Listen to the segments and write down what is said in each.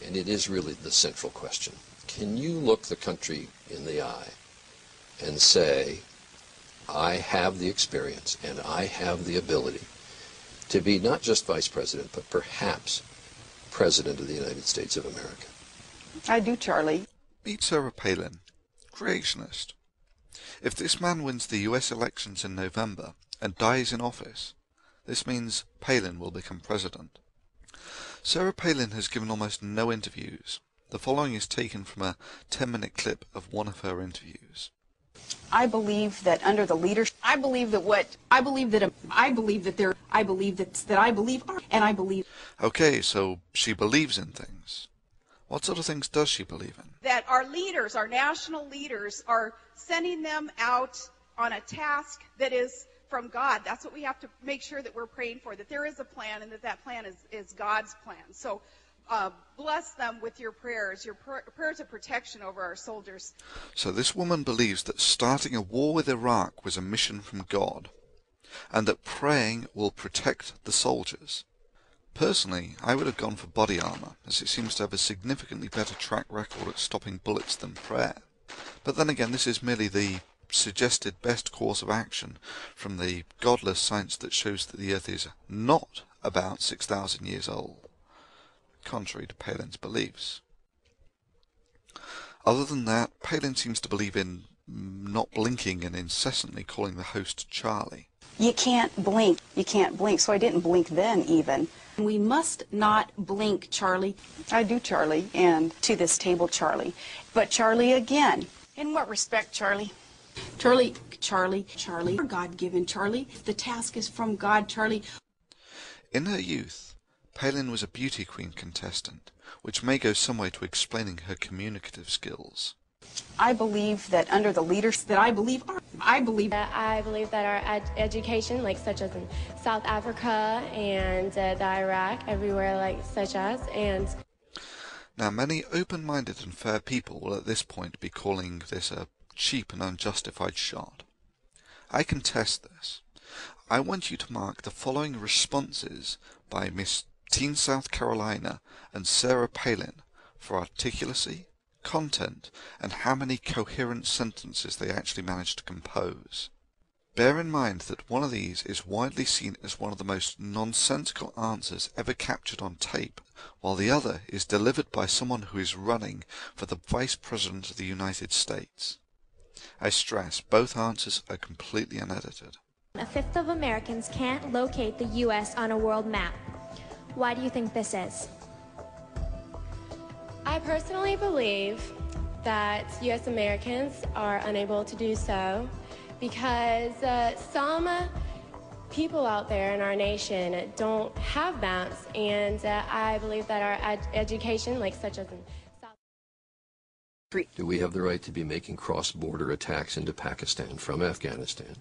and it is really the central question. Can you look the country in the eye and say, I have the experience and I have the ability to be not just vice president, but perhaps president of the United States of America? I do, Charlie. Meet Sarah Palin, creationist. If this man wins the US elections in November and dies in office, this means Palin will become president. Sarah Palin has given almost no interviews. The following is taken from a 10-minute clip of one of her interviews. I believe that under the leadership, I believe that Okay, so she believes in things. What sort of things does she believe in? That our leaders, our national leaders, are sending them out on a task that is from God. That's what we have to make sure that we're praying for, that there is a plan and that plan is God's plan. So bless them with your prayers of protection over our soldiers. So this woman believes that starting a war with Iraq was a mission from God, and that praying will protect the soldiers. Personally, I would have gone for body armour, as it seems to have a significantly better track record at stopping bullets than prayer. But then again, this is merely the suggested best course of action from the godless science that shows that the Earth is not about 6,000 years old, contrary to Palin's beliefs. Other than that, Palin seems to believe in not blinking and incessantly calling the host Charlie. you can't blink. You can't blink. So I didn't blink then even. We must not blink, Charlie. I do, Charlie, and to this table, Charlie. But Charlie again. In what respect, Charlie? Charlie, you're God-given, Charlie. The task is from God, Charlie. In her youth, Palin was a beauty queen contestant, which may go some way to explaining her communicative skills. I believe that under the leaders that I believe that our education, like such as in South Africa and the Iraq, everywhere like such as, and now many open-minded and fair people will at this point be calling this a cheap and unjustified shot. I contest this. I want you to mark the following responses by Miss Teen South Carolina and Sarah Palin for articulacy, content, and how many coherent sentences they actually managed to compose. Bear in mind that one of these is widely seen as one of the most nonsensical answers ever captured on tape, while the other is delivered by someone who is running for the Vice President of the United States. I stress, both answers are completely unedited. A fifth of Americans can't locate the U.S. on a world map. Why do you think this is? I personally believe that U.S. Americans are unable to do so because some people out there in our nation don't have maps, and I believe that our education, like such as in South. Do we have the right to be making cross-border attacks into Pakistan from Afghanistan,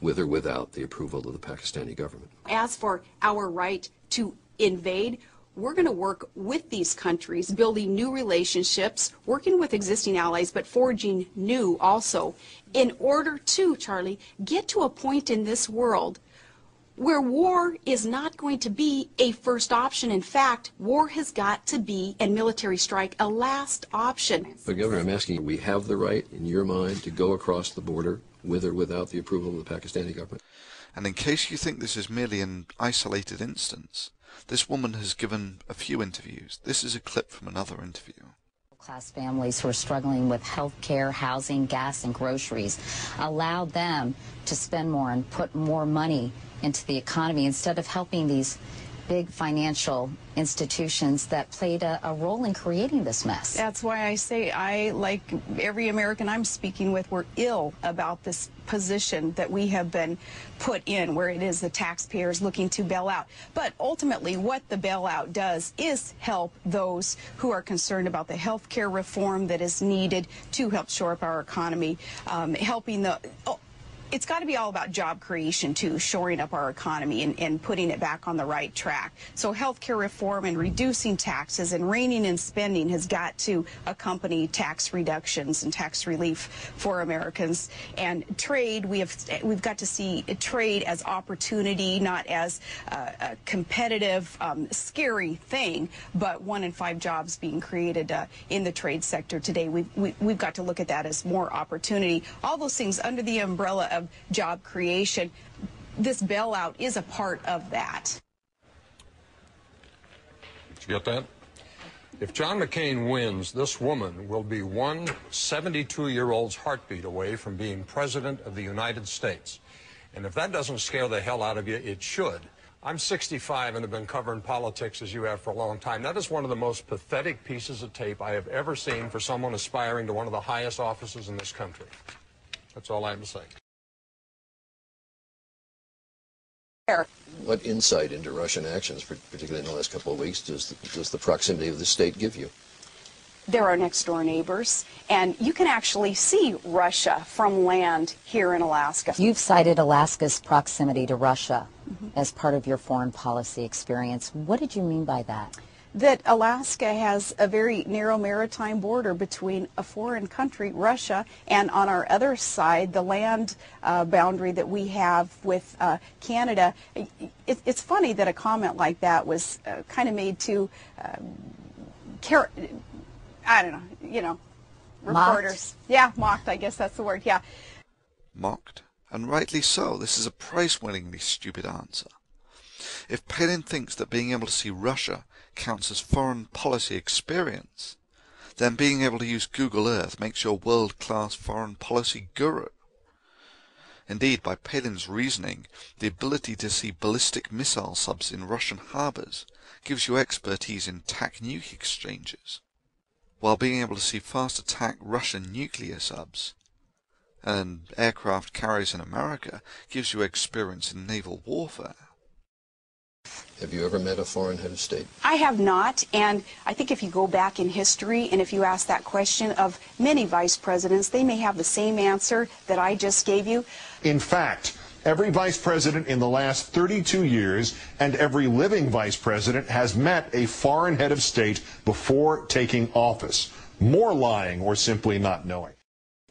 with or without the approval of the Pakistani government? As for our right to invade, we're going to work with these countries, building new relationships, working with existing allies, but forging new also, in order to, Charlie, get to a point in this world where war is not going to be a first option. In fact, war has got to be, and military strike, a last option. But Governor, I'm asking you, we have the right, in your mind, to go across the border with or without the approval of the Pakistani government? And in case you think this is merely an isolated instance, this woman has given a few interviews. This is a clip from another interview. Class families who are struggling with health care, housing, gas, and groceries. Allow them to spend more and put more money into the economy instead of helping these big financial institutions that played a role in creating this mess. That's why I say I, like every American I'm speaking with, we're ill about this position that we have been put in, where it is the taxpayers looking to bail out. But ultimately, what the bailout does is help those who are concerned about the health care reform that is needed to help shore up our economy, helping the... It's got to be all about job creation, too, shoring up our economy and putting it back on the right track. So healthcare reform and reducing taxes and reining in spending has got to accompany tax reductions and tax relief for Americans. And trade, we've got to see trade as opportunity, not as a competitive, scary thing, but 1 in 5 jobs being created in the trade sector today. We've got to look at that as more opportunity. All those things under the umbrella of job creation. This bailout is a part of that. Did you get that? If John McCain wins, this woman will be one 72-year-old's heartbeat away from being president of the United States. And if that doesn't scare the hell out of you, it should. I'm 65 and have been covering politics as you have for a long time. That is one of the most pathetic pieces of tape I have ever seen for someone aspiring to one of the highest offices in this country. That's all I have to say. What insight into Russian actions, particularly in the last couple of weeks, does the proximity of the state give you? They're our next door neighbors, and you can actually see Russia from land here in Alaska. You've cited Alaska's proximity to Russia as part of your foreign policy experience. What did you mean by that? That Alaska has a very narrow maritime border between a foreign country, Russia, and on our other side, the land boundary that we have with Canada. It's funny that a comment like that was kind of made to, I don't know, reporters. Mocked? Yeah, mocked, I guess that's the word, yeah. Mocked, and rightly so. This is a price-winningly stupid answer. If Palin thinks that being able to see Russia counts as foreign policy experience, then being able to use Google Earth makes you a world-class foreign policy guru. Indeed, by Palin's reasoning, the ability to see ballistic missile subs in Russian harbours gives you expertise in TAC nuke exchanges, while being able to see fast attack Russian nuclear subs and aircraft carriers in America gives you experience in naval warfare. Have you ever met a foreign head of state? I have not, and I think if you go back in history and if you ask that question of many vice presidents, they may have the same answer that I just gave you. In fact, every vice president in the last 32 years and every living vice president has met a foreign head of state before taking office. More lying or simply not knowing.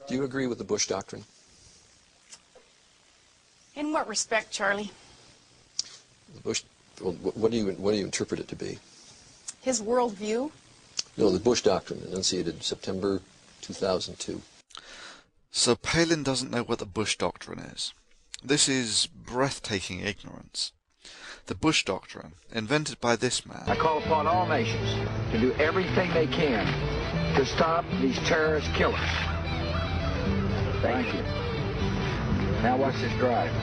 Do you agree with the Bush doctrine? In what respect, Charlie? The Bush. Well, what do you interpret it to be? His worldview? No, the Bush doctrine, enunciated September 2002. So Palin doesn't know what the Bush doctrine is. This is breathtaking ignorance. The Bush doctrine, invented by this man. I call upon all nations to do everything they can to stop these terrorist killers. Thank you. Now watch this drive.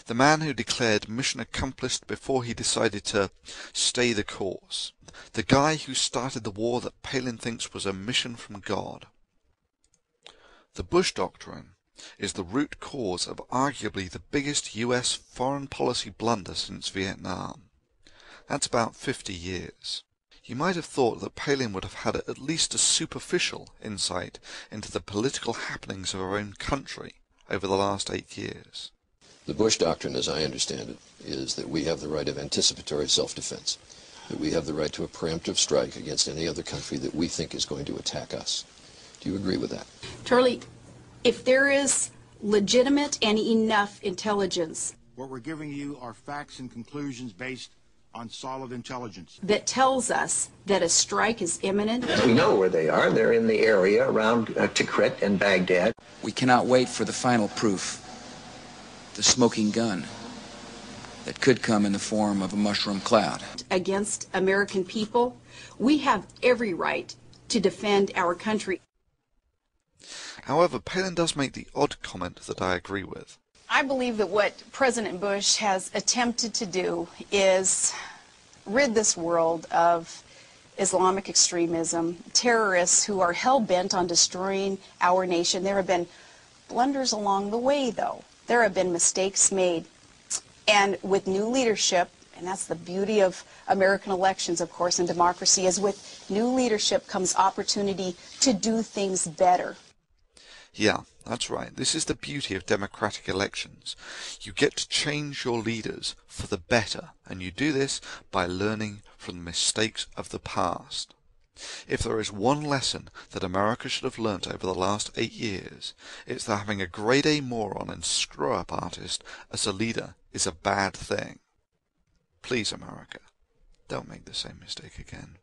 The man who declared mission accomplished before he decided to stay the course. The guy who started the war that Palin thinks was a mission from God. The Bush doctrine is the root cause of arguably the biggest US foreign policy blunder since Vietnam. That's about 50 years. You might have thought that Palin would have had at least a superficial insight into the political happenings of our own country over the last 8 years. The Bush doctrine, as I understand it, is that we have the right of anticipatory self-defense, that we have the right to a preemptive strike against any other country that we think is going to attack us. Do you agree with that? Charlie, if there is legitimate and enough intelligence. What we're giving you are facts and conclusions based on solid intelligence. That tells us that a strike is imminent. We know where they are. They're in the area around Tikrit and Baghdad. We cannot wait for the final proof. The smoking gun that could come in the form of a mushroom cloud. Against American people, we have every right to defend our country. However, Palin does make the odd comment that I agree with. I believe that what President Bush has attempted to do is rid this world of Islamic extremism, terrorists who are hell-bent on destroying our nation. There have been blunders along the way, though. There have been mistakes made, and with new leadership, and that's the beauty of American elections, of course, and democracy, is with new leadership comes opportunity to do things better. Yeah, That's right, this is the beauty of democratic elections. You get to change your leaders for the better, and you do this by learning from the mistakes of the past. If there is one lesson that America should have learnt over the last 8 years, it's that having a grade A moron and screw-up artist as a leader is a bad thing. Please, America, don't make the same mistake again.